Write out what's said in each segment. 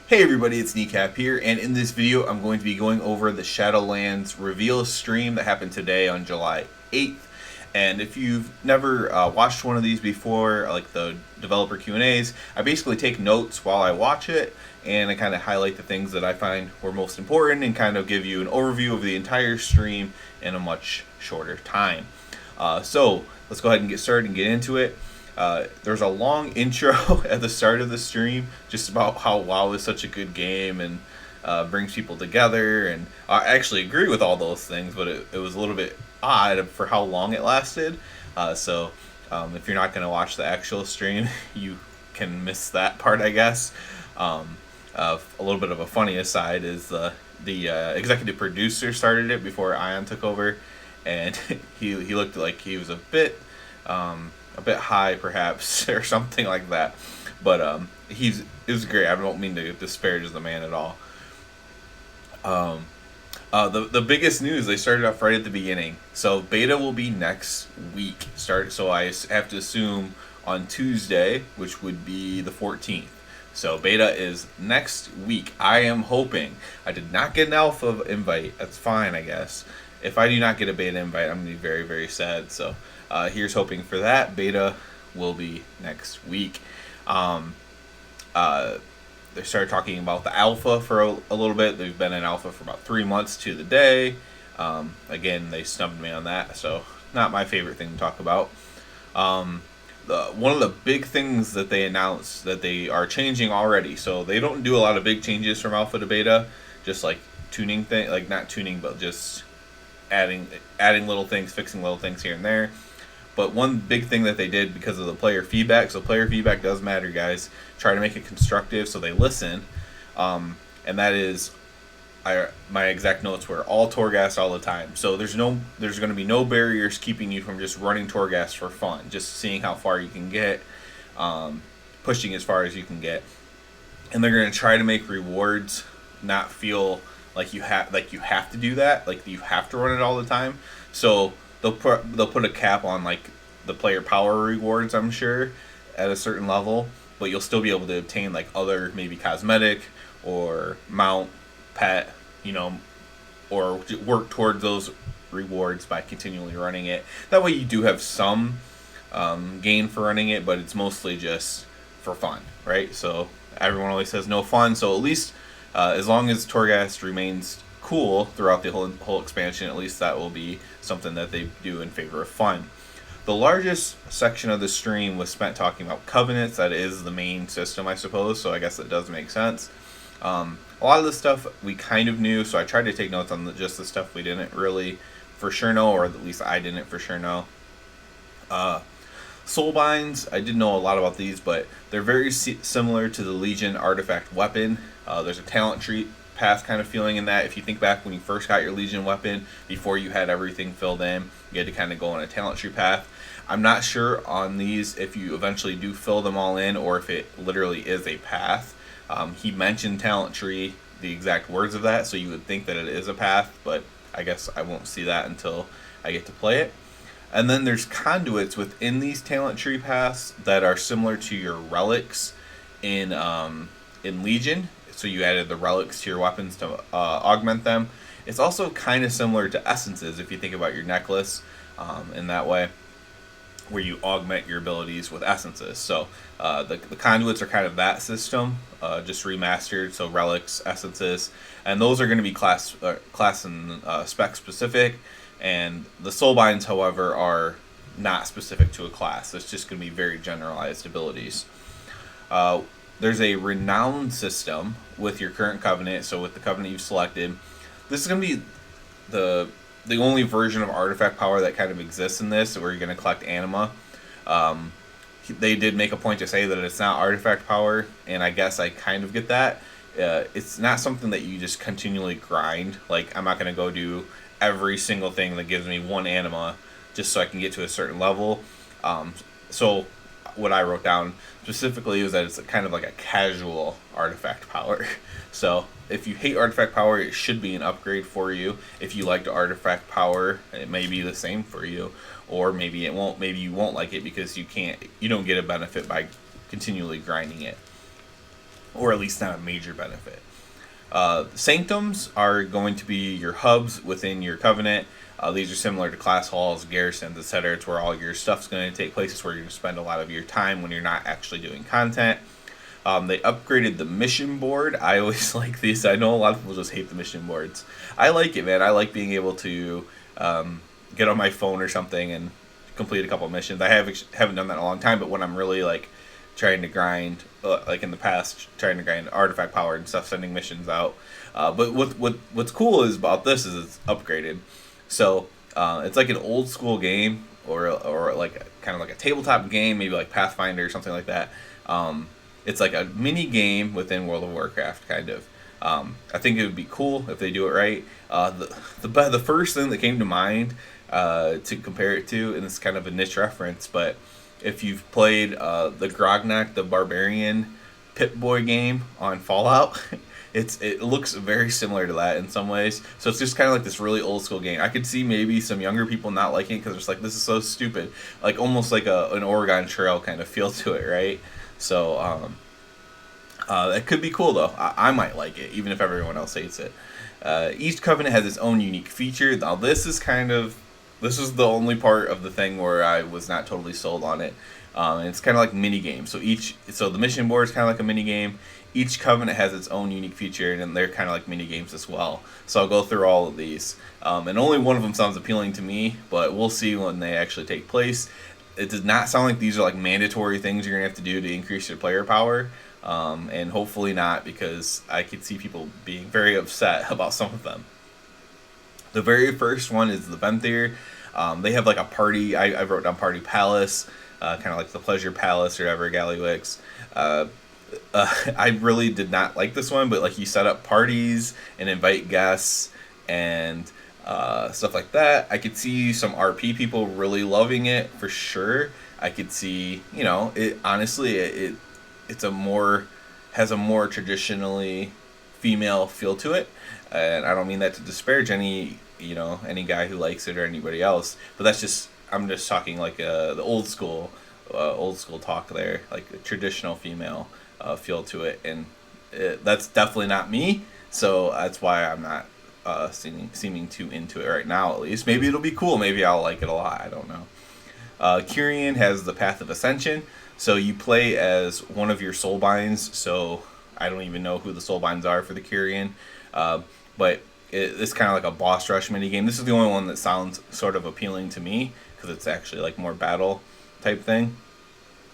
Hey everybody, it's Kneecap here, and in this video I'm going to be going over the Shadowlands reveal stream that happened today on July 8th. And if you've never watched one of these before, like the developer Q&As, I basically take notes while I watch it, and I kind of highlight the things that I find were most important and kind of give you an overview of the entire stream in a much shorter time. So let's go ahead and get started and get into it. There's a long intro at the start of the stream just about how WoW is such a good game and brings people together, and I actually agree with all those things, but it was a little bit odd for how long it lasted. So if you're not going to watch the actual stream, you can miss that part, I guess. A little bit of a funny aside is the executive producer started it before Ion took over, and he looked like he was a bit high perhaps or something like that, but it was great. I don't mean to disparage the man at all. The biggest news, they started off right at the beginning. So beta will be next week. So I have to assume on Tuesday, which would be the 14th. So beta is next week. I am hoping. I did not get an alpha invite. That's fine, I guess. If I do not get a beta invite, I'm going to be very, very sad. So here's hoping for that. Beta will be next week. They started talking about the alpha for a little bit. They've been in alpha for about 3 months to the day. Again, they snubbed me on that, so not my favorite thing to talk about. One of the big things that they announced that they are changing already, so they don't do a lot of big changes from alpha to beta, just like tuning thing, like not tuning, but just adding little things, fixing little things here and there. But one big thing that they did because of the player feedback, so player feedback does matter, guys. Try to make it constructive so they listen. And that is, my exact notes were all Torghast all the time. So there's going to be no barriers keeping you from just running Torghast for fun, just seeing how far you can get, pushing as far as you can get. And they're going to try to make rewards not feel like you have to do that, like you have to run it all the time. So they'll put a cap on like the player power rewards, I'm sure, at a certain level, but you'll still be able to obtain like other maybe cosmetic or mount, pet, or work towards those rewards by continually running it. That way you do have some gain for running it, but it's mostly just for fun, right? So everyone always says no fun, so at least as long as Torghast remains cool throughout the whole expansion, at least that will be something that they do in favor of fun. The largest section of the stream was spent talking about covenants. That is the main system, I suppose, so I guess that does make sense. A lot of the stuff we kind of knew, so I tried to take notes on just the stuff we didn't really for sure know, or at least I didn't for sure know. Soulbinds, I did know a lot about these, but they're very similar to the Legion artifact weapon. There's a talent tree path kind of feeling in that. If you think back when you first got your Legion weapon, before you had everything filled in, you had to kind of go on a talent tree path. I'm not sure on these if you eventually do fill them all in or if it literally is a path. He mentioned talent tree, the exact words of that, so you would think that it is a path, but I guess I won't see that until I get to play it. And then there's conduits within these talent tree paths that are similar to your relics in Legion. So you added the relics to your weapons to augment them. It's also kind of similar to essences if you think about your necklace in that way, where you augment your abilities with essences. So the conduits are kind of that system, just remastered. So relics, essences, and those are going to be class and spec specific. And the soulbinds, however, are not specific to a class. It's just going to be very generalized abilities. There's a renown system with your current covenant. So with the covenant you've selected, this is going to be the only version of artifact power that kind of exists in this, where you're going to collect anima. They did make a point to say that it's not artifact power, and I guess I kind of get that. It's not something that you just continually grind. Like, I'm not going to go do every single thing that gives me one anima just so I can get to a certain level. So what I wrote down specifically was that it's kind of like a casual artifact power. So if you hate artifact power, it should be an upgrade for you. If you like artifact power, it may be the same for you, or maybe it won't. Maybe you won't like it because you don't get a benefit by continually grinding it. or at least not a major benefit. Sanctums are going to be your hubs within your covenant. These are similar to class halls, garrisons, etc. It's where all your stuff's going to take place. It's where you're going to spend a lot of your time when you're not actually doing content. They upgraded the mission board. I always like these. I know a lot of people just hate the mission boards. I like it, man. I like being able to get on my phone or something and complete a couple of missions. I haven't done that in a long time, but when I'm really like trying to grind, like in the past, trying to grind artifact power and stuff, sending missions out. But what's cool is about this is it's upgraded. So it's like an old school game, or like kind of like a tabletop game, maybe like Pathfinder or something like that. It's like a mini game within World of Warcraft, kind of. I think it would be cool if they do it right. The first thing that came to mind to compare it to, and it's kind of a niche reference, but if you've played the Grognak the Barbarian Pip-Boy game on Fallout, it looks very similar to that in some ways. So it's just kind of like this really old school game. I could see maybe some younger people not liking it because it's like, this is so stupid, like almost like an Oregon Trail kind of feel to it, right? So it could be cool though. I might like it even if everyone else hates it. Each covenant has its own unique feature. Now this is the only part of the thing where I was not totally sold on it. And it's kind of like mini games. So the mission board is kind of like a mini game. Each covenant has its own unique feature, and they're kind of like mini games as well. So I'll go through all of these, and only one of them sounds appealing to me, but we'll see when they actually take place. It does not sound like these are like mandatory things you're gonna have to do to increase your player power, and hopefully not, because I could see people being very upset about some of them. The very first one is the Venthyr. They have like a party. I wrote down Party Palace, kind of like the Pleasure Palace or whatever, Gallywix. I really did not like this one, but like you set up parties and invite guests and stuff like that. I could see some RP people really loving it for sure. I could see, it honestly, it's has a more traditionally female feel to it, and I don't mean that to disparage any guy who likes it or anybody else, but I'm just talking like the old school talk there, like a traditional female feel to it, and that's definitely not me. So that's why I'm not seeming too into it right now. At least maybe it'll be cool. Maybe I'll like it a lot. I don't know. Kyrian has the Path of Ascension. So you play as one of your soulbinds. So I don't even know who the soulbinds are for the Kyrian, but it's kind of like a boss rush mini game. This is the only one that sounds sort of appealing to me because it's actually like more battle type thing.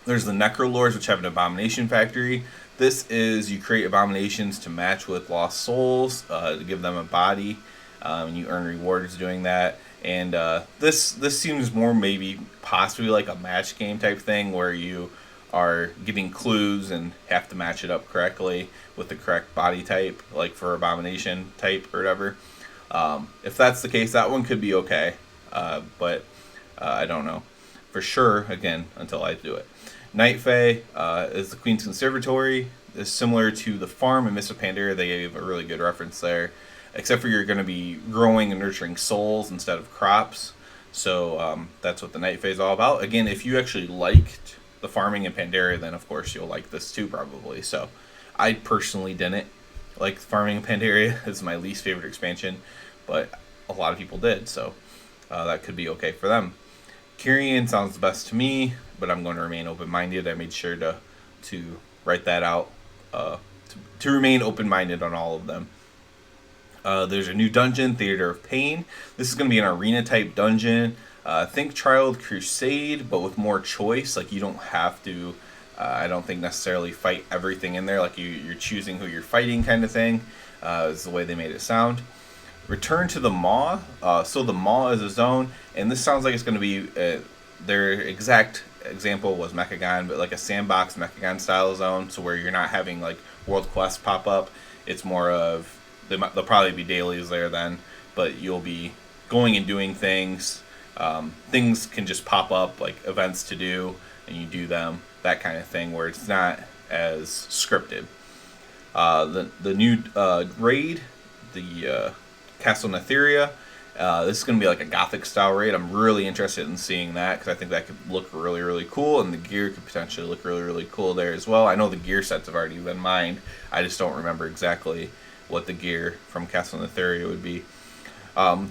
There's the Necrolords, which have an abomination factory. This is you create abominations to match with lost souls to give them a body, and you earn rewards doing that. And this seems more maybe possibly like a match game type thing where you are giving clues and have to match it up correctly with the correct body type, like for abomination type or whatever. If that's the case, that one could be okay, but I don't know for sure, again, until I do it. Night Fae is the Queen's Conservatory. It's similar to the farm in Mists of Pandaria. They gave a really good reference there, except for you're going to be growing and nurturing souls instead of crops. So that's what the Night Fae is all about. Again, if you actually liked the farming in Pandaria, then of course you'll like this too, probably. So I personally didn't like farming in Pandaria. It's my least favorite expansion, but a lot of people did, so that could be okay for them. Kyrian sounds the best to me, but I'm going to remain open-minded. I made sure to write that out, to remain open-minded on all of them. There's a new dungeon, Theater of Pain. This is going to be an arena-type dungeon. Think Trial of Crusade, but with more choice. Like, you don't have to, I don't think, necessarily fight everything in there. Like, you're choosing who you're fighting kind of thing, is the way they made it sound. Return to the Maw. So the Maw is a zone, and this sounds like it's going to be, their exact example was Mechagon, but like a sandbox Mechagon style zone, so where you're not having like world quests pop up. It's more of, there'll probably be dailies there then, but you'll be going and doing things. Things can just pop up, like events to do, and you do them, that kind of thing, where it's not as scripted. The new raid, the Castle Netheria, This is going to be like a gothic style raid. I'm really interested in seeing that because I think that could look really, really cool, and the gear could potentially look really, really cool there as well. I know the gear sets have already been mined. I just don't remember exactly what the gear from Castle Netheria would be.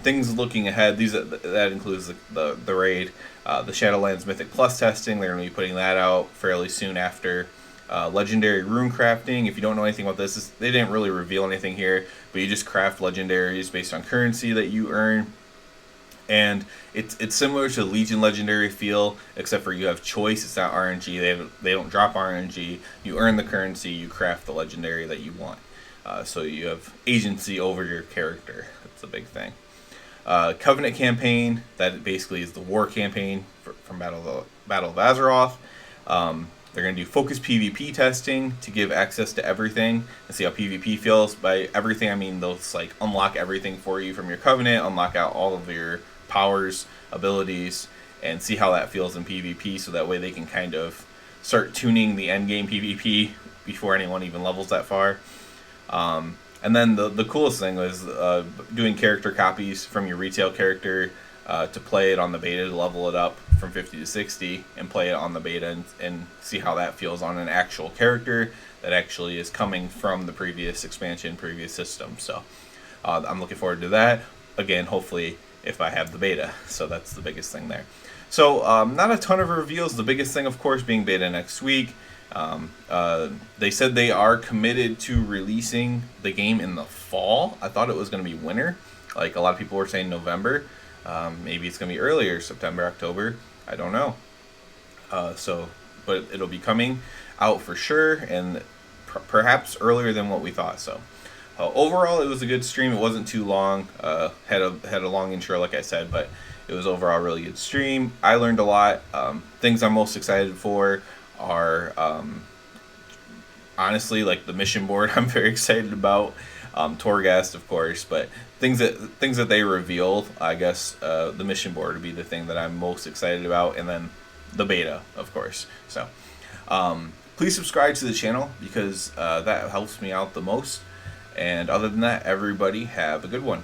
Things looking ahead, that includes the raid, the Shadowlands Mythic Plus testing. They're going to be putting that out fairly soon after. Legendary rune crafting. If you don't know anything about this, they didn't really reveal anything here, but you just craft legendaries based on currency that you earn. And it's similar to Legion Legendary feel, except for you have choice. It's not RNG. They don't drop RNG. You earn the currency. You craft the legendary that you want. So you have agency over your character. That's a big thing. Covenant campaign. That basically is the war campaign from Battle of Azeroth. They're going to do focus PvP testing to give access to everything and see how PvP feels. By everything, I mean they'll like unlock everything for you from your Covenant, unlock out all of your powers, abilities, and see how that feels in PvP, so that way they can kind of start tuning the endgame PvP before anyone even levels that far. And then the coolest thing was doing character copies from your retail character to play it on the beta, to level it up from 50 to 60 and play it on the beta and see how that feels on an actual character that actually is coming from the previous expansion, previous system. So I'm looking forward to that. Again, hopefully if I have the beta. So that's the biggest thing there. So not a ton of reveals. The biggest thing, of course, being beta next week. They said they are committed to releasing the game in the fall. I thought it was going to be winter. Like a lot of people were saying November. Maybe it's going to be earlier, September, October. I don't know. But it'll be coming out for sure, and perhaps earlier than what we thought. So overall, it was a good stream. It wasn't too long. Had a long intro, like I said, but it was overall a really good stream. I learned a lot. Things I'm most excited for are honestly like the mission board. I'm very excited about Torghast, of course, but things that they revealed, I guess the mission board would be the thing that I'm most excited about, and then the beta, of course. So please subscribe to the channel because that helps me out the most. And other than that, everybody have a good one.